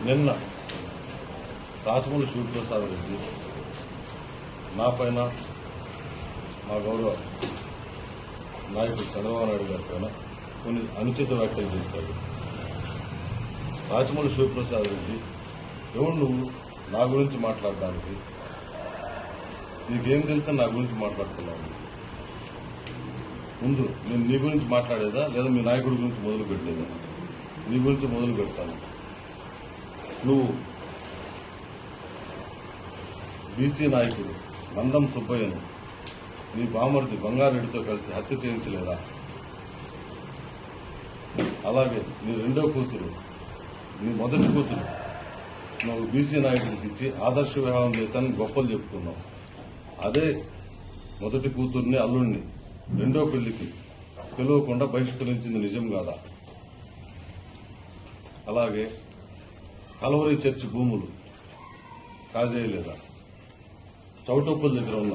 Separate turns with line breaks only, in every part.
నిన్న రాచమల్లి శివప్రసాద్ రెడ్డి నా పైన మా గౌరవ నాయకుడు చంద్రబాబు నాయుడు గారి పైన కొన్ని అనుచిత వ్యాఖ్యలు చేశాడు. రాచమల్లి శివప్రసాద్ రెడ్డి, ఎవరు నువ్వు నా గురించి మాట్లాడడానికి? నీకేం తెలుసని నా గురించి మాట్లాడుతున్నావు? ముందు నేను నీ గురించి మాట్లాడేదా లేదా మీ నాయకుడి గురించి మొదలు పెట్టలేదా? నీ గురించి మొదలు పెడతాను. నువ్వు బీసీ నాయకుడు నందం సుబ్బయ్యను నీ బామర్ది బంగారెడ్డితో కలిసి హత్య చేయించలేదా? అలాగే నీ రెండో కూతురు, నీ మొదటి కూతురు నువ్వు బీసీ నాయకుడికి ఇచ్చి ఆదర్శ వివాహం చేశానని గొప్పలు చెప్పుకున్నావు. అదే మొదటి కూతుర్ని అల్లుడిని రెండో పెళ్లికి పిలవకుండా బహిష్కరించింది నిజం కాదా? అలాగే కలవరి చర్చి భూములు కాజేయలేదా? చౌటప్పల దగ్గర ఉన్న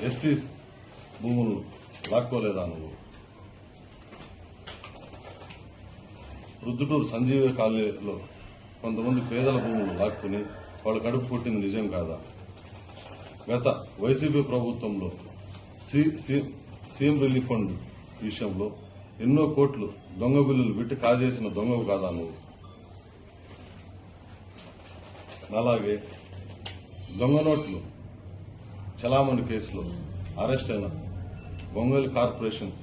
ఎస్సీ భూములను లాక్కోలేదా నువ్వు? రుద్దుటూరు సంజీవ కాలనీలో కొంతమంది పేదల భూములు లాక్కుని వాళ్ళు కడుపు కొట్టింది నిజం కాదా? గత వైసీపీ ప్రభుత్వంలో సీఎం రిలీఫ్ ఫండ్ విషయంలో ఎన్నో కోట్లు దొంగ బిల్లులు పెట్టి కాజేసిన దొంగవు కాదా నువ్వు? అలాగే దొంగ నోట్లు చలామణి కేసులో అరెస్ట్ అయిన ఒంగోలు కార్పొరేషన్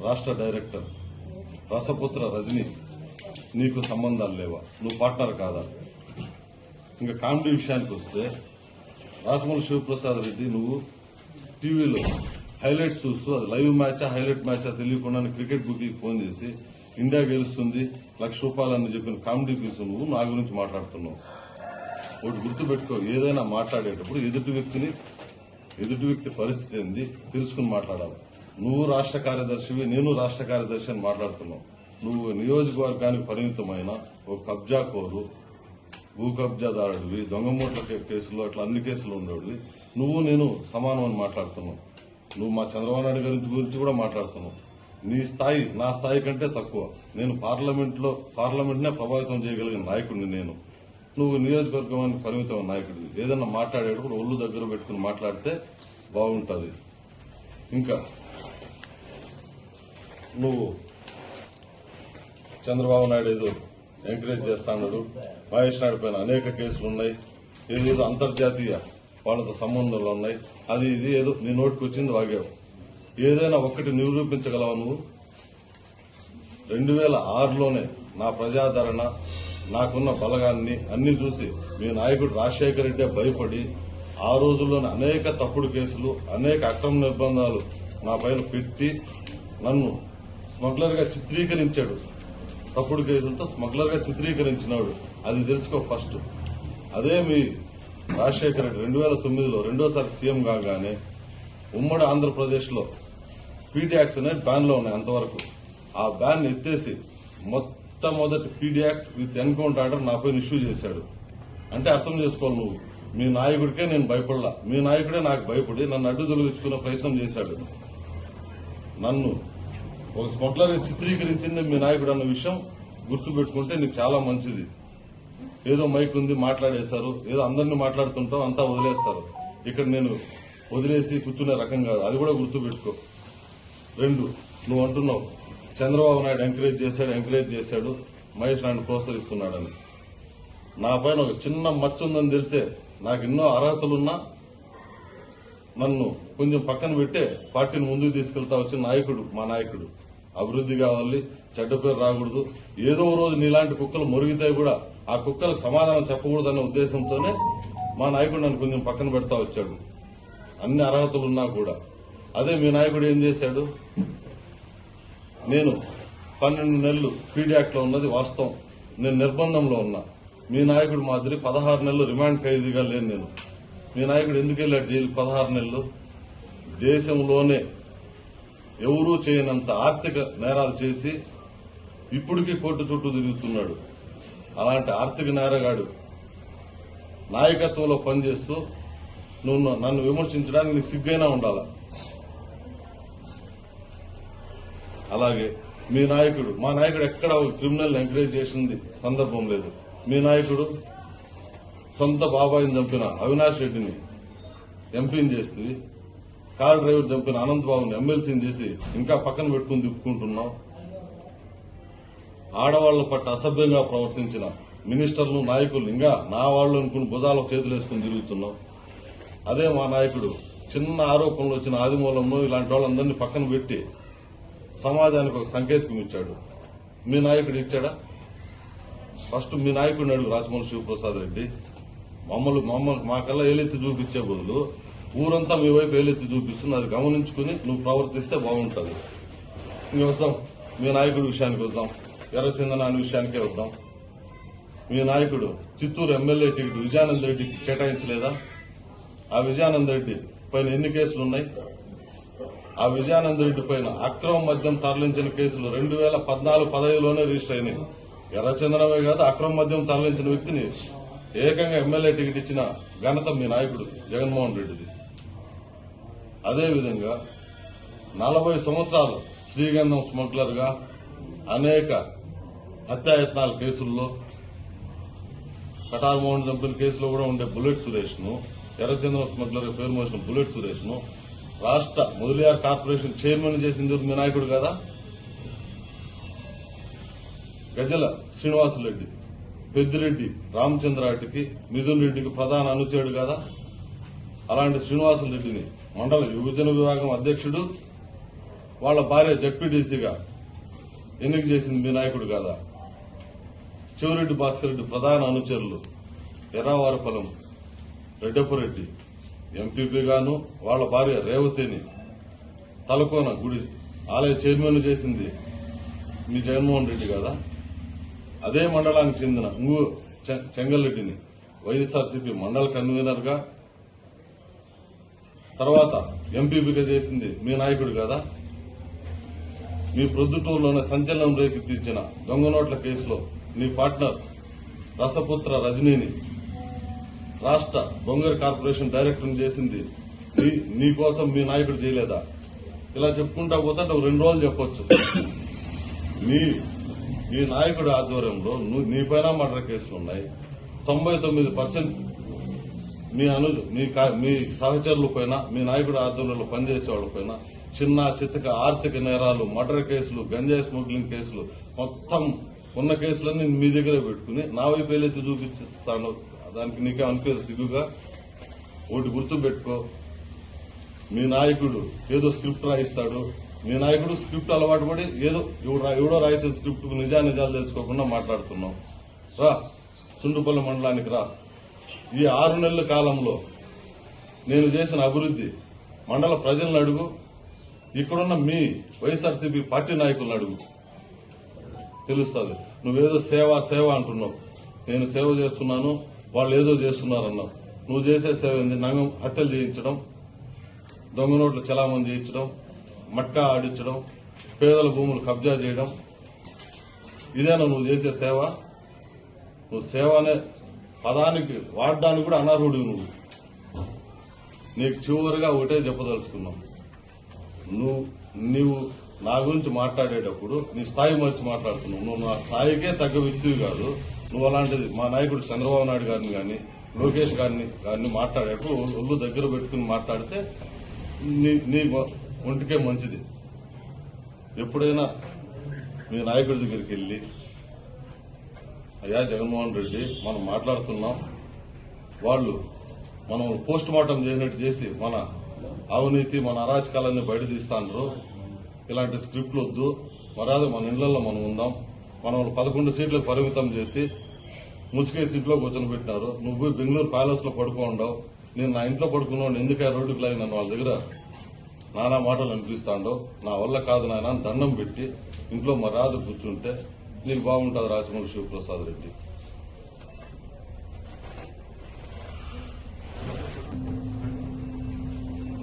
రాష్ట్ర డైరెక్టర్ రసపుత్ర రజనీ నీకు సంబంధాలు లేవా? నువ్వు పార్ట్నర్ కాదా? ఇంకా కామెడీ విషయానికి వస్తే రాచమల్లి శివప్రసాద్ రెడ్డి నువ్వు టీవీలో హైలైట్స్ చూస్తూ అది లైవ్ మ్యాచా హైలైట్ మ్యాచా తెలియకుండా క్రికెట్ బుక్కి ఫోన్ చేసి ఇండియా గెలుస్తుంది ₹1,00,000 అని చెప్పిన కామెడీ పీస్ నువ్వు నా గురించి మాట్లాడుతున్నావు. ఒకటి గుర్తుపెట్టుకో, ఏదైనా మాట్లాడేటప్పుడు ఎదుటి వ్యక్తి పరిస్థితి ఏంది తెలుసుకుని మాట్లాడాలి. నువ్వు రాష్ట్ర కార్యదర్శివి, నేను రాష్ట్ర కార్యదర్శి అని మాట్లాడుతున్నావు. నువ్వు నియోజకవర్గానికి పరిమితమైన ఒక కబ్జా కోరు, భూ కబ్జాదారుడివి, దొంగ మూట్ల కేసులో అట్లా అన్ని కేసులు ఉండేవి. నువ్వు నేను సమానం అని మాట్లాడుతున్నావు. నువ్వు మా చంద్రబాబు నాయుడు గురించి కూడా మాట్లాడుతున్నావు. నీ స్థాయి నా స్థాయి కంటే తక్కువ. నేను పార్లమెంట్నే ప్రభావితం చేయగలిగిన నాయకుడిని నేను. నువ్వు నియోజకవర్గానికి పరిమితమైన నాయకుడివి. ఏదన్నా మాట్లాడేటప్పుడు ఒళ్ళు దగ్గర పెట్టుకుని మాట్లాడితే బాగుంటుంది. ఇంకా నువ్వు చంద్రబాబు నాయుడు ఏదో ఎంకరేజ్ చేస్తాడు, మహేష్ నాయుడు పైన అనేక కేసులు ఉన్నాయి, ఏదేదో అంతర్జాతీయ వాళ్ళతో సంబంధాలు ఉన్నాయి, అది ఇది ఏదో నీ నోటికి వచ్చింది వాగావు. ఏదైనా ఒక్కటి నిరూపించగలవా నువ్వు? 2006లోనే నా ప్రజాదరణ, నాకున్న బలగాన్ని అన్ని చూసి మీ నాయకుడు రాజశేఖర రెడ్డి భయపడి ఆ రోజుల్లోనే అనేక తప్పుడు కేసులు, అనేక అక్రమ నిర్బంధాలు నా పైన పెట్టి నన్ను స్మగ్లర్గా చిత్రీకరించాడు. తప్పుడు కేసులతో స్మగ్లర్గా చిత్రీకరించినాడు. అది తెలుసుకో ఫస్ట్. అదే మీ రాజశేఖర రెడ్డి 2009లో రెండోసారి సీఎం కాగానే ఉమ్మడి ఆంధ్రప్రదేశ్లో పీడీ యాక్ట్స్ అనేది బ్యాన్లో ఉన్నాయి అంతవరకు. ఆ బ్యాన్ ఎత్తేసి మొట్టమొదటి PD act with encounter order నాపై ఇష్యూ చేశాడు. అంటే అర్థం చేసుకోవాలి, నువ్వు మీ నాయకుడికే నేను భయపడలా, మీ నాయకుడే నాకు భయపడి నన్ను అడ్డు తొలగించుకునే ప్రయత్నం చేశాడు. నన్ను ఒక స్మగ్లర్గా చిత్రీకరించింది మీ నాయకుడు అన్న విషయం గుర్తుపెట్టుకుంటే నీకు చాలా మంచిది. ఏదో మైక్ ఉంది మాట్లాడేశారు, ఏదో అందరినీ మాట్లాడుతుంటాం, అంతా వదిలేస్తారు. ఇక్కడ నేను వదిలేసి కూర్చునే రకం కాదు, అది కూడా గుర్తుపెట్టుకో. 2, నువ్వు అంటున్నావు చంద్రబాబు నాయుడు ఎంకరేజ్ చేశాడు మహేష్ నాయుడు ప్రోత్సహిస్తున్నాడని. నా పైన ఒక చిన్న మచ్చ ఉందని తెలిసే, నాకు ఎన్నో అర్హతలున్నా నన్ను కొంచెం పక్కన పెట్టే పార్టీని ముందుకు తీసుకెళ్తా వచ్చిన నాయకుడు మా నాయకుడు. అభివృద్ధి కావాలి, చెడ్డ పేరు రాకూడదు, ఏదో రోజు నీలాంటి కుక్కలు మురిగితే కూడా ఆ కుక్కలకు సమాధానం చెప్పకూడదనే ఉద్దేశంతోనే మా నాయకుడు నన్ను కొంచెం పక్కన పెడతా వచ్చాడు. అన్ని అర్హతలున్నా కూడా. అదే మీ నాయకుడు ఏం చేశాడు? నేను 12 నెలలు పీడీ యాక్ట్లో ఉన్నది వాస్తవం, నేను నిర్బంధంలో ఉన్నా. మీ నాయకుడు మాదిరి 16 నెలలు రిమాండ్ ఖైదీగా లేను నేను. మీ నాయకుడు ఎందుకు వెళ్ళాడు జైలు 16 నెలలు? దేశంలోనే ఎవరూ చేయనంత ఆర్థిక నేరాలు చేసి ఇప్పటికీ కోర్టు చుట్టూ తిరుగుతున్నాడు. అలాంటి ఆర్థిక నేరగాడు నాయకత్వంలో పనిచేస్తూ నువ్వు నన్ను విమర్శించడానికి నీకు సిగ్గైనా ఉండాలా? అలాగే మీ నాయకుడు, మా నాయకుడు ఎక్కడ క్రిమినల్ ఎంకరేజ్ చేసింది సందర్భం లేదు. మీ నాయకుడు సొంత బాబాయిని చంపిన అవినాష్ రెడ్డిని ఎంపీని చేస్తే, కార్ డ్రైవర్ చంపిన అనంతబాబుని ఎమ్మెల్సీని చేసి ఇంకా పక్కన పెట్టుకుని తిప్పుకుంటున్నాం. ఆడవాళ్ల పట్ల అసభ్యంగా ప్రవర్తించిన మినిస్టర్లు, నాయకులు ఇంకా నా వాళ్ళు అనుకుని భుజాలకు చేతులు వేసుకుని తిరుగుతున్నాం. అదే మా నాయకుడు చిన్న ఆరోపణలు వచ్చిన ఆదిమూలంలో ఇలాంటి వాళ్ళందరినీ పక్కన పెట్టి సమాజానికి ఒక సంకేతం ఇచ్చాడు. మీ నాయకుడు ఇచ్చాడా? ఫస్ట్ మీ నాయకుడిని అడుగు. రాజమౌళి శివప్రసాద్ రెడ్డి మమ్మల్ని మాకల్లా ఏలెత్తి చూపించే బదులు ఊరంతా మీ వైపు ఏలెత్తి చూపిస్తుంది. అది గమనించుకుని నువ్వు ప్రవర్తిస్తే బాగుంటుంది. ఇంక వస్తాం మీ నాయకుడి విషయానికి వద్దాం. ఎర్రచందనాని విషయానికే వద్దాం. మీ నాయకుడు చిత్తూరు ఎమ్మెల్యే టికెట్ విజయానంద రెడ్డికి కేటాయించలేదా? ఆ విజయానంద రెడ్డి పైన ఎన్ని కేసులు ఉన్నాయి? ఆ విజయానంద రెడ్డి పైన అక్రమ మద్యం తరలించిన కేసులు 2014-15లోనే రిజిస్టర్ అయినాయి. ఎర్రచందనమే కాదు, అక్రమ మద్యం తరలించిన వ్యక్తిని ఏకంగా ఎమ్మెల్యే టికెట్ ఇచ్చిన ఘనత మీ నాయకుడు జగన్మోహన్ రెడ్డిది. అదేవిధంగా 40 సంవత్సరాలు శ్రీగంధం స్మగ్లర్ గా అనేక హత్యాయత్నాల కేసుల్లో, కటార్ మోహన్ చంపిన కేసులో కూడా ఉండే బుల్లెట్ సురేష్ ను, ఎర్రచంద్రం స్మగ్లర్ పేరు మోసిన బుల్లెట్ సురేష్ ను రాష్ట్ర మొదలియార్ కార్పొరేషన్ చైర్మన్ చేసింది మీ నాయకుడు కదా? గజల శ్రీనివాసరెడ్డి, పెద్దిరెడ్డి రామచంద్రారెడ్డికి, మిథున్ రెడ్డికి ప్రధాన అనుచరుడు కదా? అలాంటి శ్రీనివాసరెడ్డిని మండల యువజన విభాగం అధ్యక్షుడు, వాళ్ల భార్య జడ్పీటీసీగా ఎన్నిక చేసింది మీ నాయకుడు కాదా? చెవిరెడ్డి భాస్కర్ రెడ్డి ప్రధాన అనుచరులు ఎర్రావారపల్లం రెడ్డప్పరెడ్డి ఎంపీపీగాను, వాళ్ల భార్య రేవతిని తలకోన గుడి ఆలయ చైర్మన్ చేసింది మీ జగన్మోహన్ రెడ్డి కాదా? అదే మండలానికి చెందిన చెంగల్రెడ్డిని వైఎస్ఆర్సీపీ మండల కన్వీనర్ గా, తర్వాత ఎంపీపీగా చేసింది మీ నాయకుడు కాదా? మీ ప్రొద్దుటూరులోనే సంచలనం రేకెత్తించిన దొంగ నోట్ల కేసులో నీ పార్ట్నర్ రసపుత్ర రజనీని రాష్ట్ర బొంగర్ కార్పొరేషన్ డైరెక్టర్ చేసింది నీ కోసం మీ నాయకుడు చేయలేదా? ఇలా చెప్పుకుంటా పోతే 2 రోజులు చెప్పొచ్చు. మీ నాయకుడి ఆధ్వర్యంలో నీ పైన మర్డర్ కేసులు ఉన్నాయి. 99% మీ సహచరుల పైన, మీ నాయకుడి ఆధ్వర్యంలో పనిచేసే వాళ్ళ పైన చిన్న చిత్తక ఆర్థిక నేరాలు, మర్డర్ కేసులు, గంజాయి స్మగ్లింగ్ కేసులు, మొత్తం ఉన్న కేసులన్నీ మీ దగ్గరే పెట్టుకుని నా వైపు ఏలైతే చూపిస్తాను. దానికి నీకే అనిపేది సిగ్గుగా? ఒకటి గుర్తు పెట్టుకో, మీ నాయకుడు ఏదో స్క్రిప్ట్ రాయిస్తాడు. మీ నాయకుడు స్క్రిప్ట్ అలవాటు పడి ఏదో ఎవడో రాయించిన స్క్రిప్ట్ నిజాలు తెలుసుకోకుండా మాట్లాడుతున్నాం. రా సుండుపల్లి మండలానికి రా. ఈ 6 నెలల కాలంలో నేను చేసిన అభివృద్ధి మండల ప్రజలను అడుగు, ఇక్కడున్న మీ వైఎస్ఆర్సీపీ పార్టీ నాయకులను అడుగు, తెలుస్తుంది. నువ్వేదో సేవ అంటున్నావు. నేను సేవ చేస్తున్నాను, వాళ్ళు ఏదో చేస్తున్నారన్నావు. నువ్వు చేసే సేవ ఏంది? నంగం హత్యలు చేయించడం, దొంగ నోట్లు చలామణి చేయించడం, మట్కా ఆడించడం, పేదల భూములు కబ్జా చేయడం, ఇదేనా నువ్వు చేసే సేవ? నువ్వు సేవ అనే పదానికి వాడడానికి కూడా అనర్హుడు. నీకు చివరిగా ఒకటే చెప్పదలుచుకున్నావు. నువ్వు నా గురించి మాట్లాడేటప్పుడు నీ స్థాయి మర్చి మాట్లాడుతున్నావు. నువ్వు నా స్థాయికే తగ్గ వ్యక్తివి కాదు. నువ్వు అలాంటిది మా నాయకుడు చంద్రబాబు నాయుడు గారిని కానీ, లోకేష్ గారిని మాట్లాడేటప్పుడు ఒళ్ళు దగ్గర పెట్టుకుని మాట్లాడితే నీ ఒంటికే మంచిది. ఎప్పుడైనా మీ నాయకుడి దగ్గరికి వెళ్లి, అయ్యా జగన్మోహన్ రెడ్డి మనం మాట్లాడుతున్నాం, వాళ్ళు మనం పోస్ట్ మార్టం చేసినట్టు చేసి మన అవినీతి, మన అరాచకాలన్నీ బయట తీస్తాండ్రు, ఇలాంటి స్క్రిప్ట్లు వద్దు, మర్యాద మన ఇళ్లలో మనం ఉందాం, మనం 11 సీట్లకు పరిమితం చేసి ముసుకేసి ఇంట్లో కూర్చొని పెట్టినారు. నువ్వు బెంగళూరు ప్యాలెస్ లో పడుకోండావు, నేను నా ఇంట్లో పడుకున్నావు, ఎందుకే రోడ్డుకు లాగి నన్ను వాళ్ళ దగ్గర నానా మాటలు అనిపిస్తాండో, నా వల్ల కాదు నాయన దండం పెట్టి ఇంట్లో మర్యాద కూర్చుంటే నీకు బాగుంటుంది. రాజమౌళి శివప్రసాద్ రెడ్డి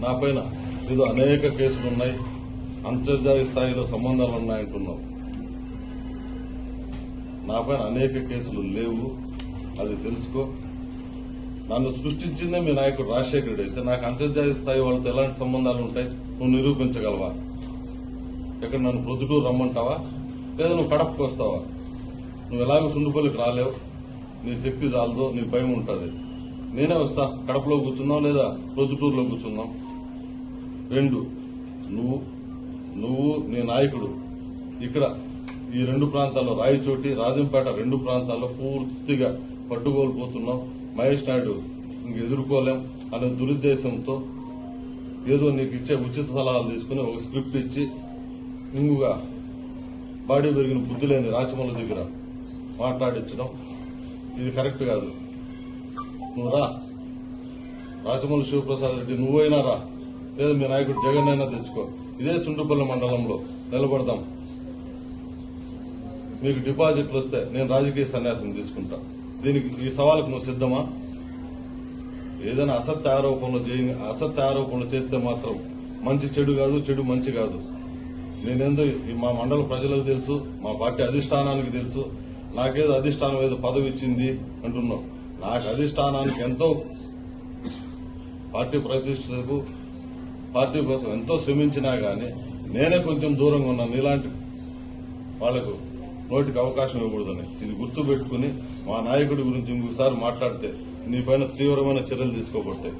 నా పైన ఏదో అనేక కేసులు ఉన్నాయి, అంతర్జాతీయ స్థాయిలో సంబంధాలు ఉన్నాయంటున్నావు. నా పైన అనేక కేసులు లేవు, అది తెలుసుకో. నన్ను సృష్టించిందే మీ నాయకుడు రాజశేఖర రెడ్డి అయితే నాకు అంతర్జాతీయ స్థాయి వాళ్ళతో ఎలాంటి సంబంధాలు ఉంటాయి? నువ్వు నిరూపించగలవా? ఎక్కడ నన్ను ప్రొద్దుటూరు రమ్మంటావా? లేదా నువ్వు కడపకు వస్తావా? నువ్వు ఎలాగో సుండుపల్లికి రాలేవు, నీ శక్తి చాలదు, నీకు భయం ఉంటుంది. నేనే వస్తా, కడపలో కూర్చున్నాం లేదా ప్రొద్దుటూరులో కూర్చున్నాం. 2, నువ్వు నీ నాయకుడు ఇక్కడ ఈ 2 ప్రాంతాల్లో, రాయచోటి రాజంపేట 2 ప్రాంతాల్లో పూర్తిగా పట్టుకోల్పోతున్నాం. మహేష్ నాయుడు ఇంక ఎదుర్కోలేం అనే దురుద్దేశంతో ఏదో నీకు ఇచ్చే ఉచిత సలహాలు తీసుకుని ఒక స్క్రిప్ట్ ఇచ్చి ఇంగుగా బాడీ పెరిగిన బుద్ధి లేని రాచమల్ల దగ్గర మాట్లాడించడం ఇది కరెక్ట్ కాదు. నువ్వు రా, రాచమల్లి శివప్రసాద్ రెడ్డి, నువ్వైనా రా, లేదా మీ నాయకుడు జగన్ అయినా తెచ్చుకో. ఇదే సుండుపల్లి మండలంలో నిలబడదాం. మీకు డిపాజిట్లు వస్తే నేను రాజకీయ సన్యాసం తీసుకుంటా. దీనికి ఈ సవాలుకు నువ్వు సిద్ధమా? ఏదైనా అసత్య ఆరోపణలు చేస్తే మాత్రం మంచి చెడు కాదు, చెడు మంచి కాదు. నేనేందో మా మండల ప్రజలకు తెలుసు, మా పార్టీ అధిష్టానానికి తెలుసు. నాకేదో అధిష్టానం ఏదో పదవి ఇచ్చింది అంటున్నావు. నాకు అధిష్టానానికి ఎంతో పార్టీ ప్రతిష్టకు, పార్టీ కోసం ఎంతో శ్రమించినా గానీ నేనే కొంచెం దూరంగా ఉన్నాను. నీలాంటి వాళ్లకు నోటికి అవకాశం ఇవ్వకూడదని ఇది గుర్తు పెట్టుకుని మా నాయకుడి గురించి ఇంకొకసారి మాట్లాడితే నీ పైన తీవ్రమైన చర్యలు తీసుకోబట్టాయి.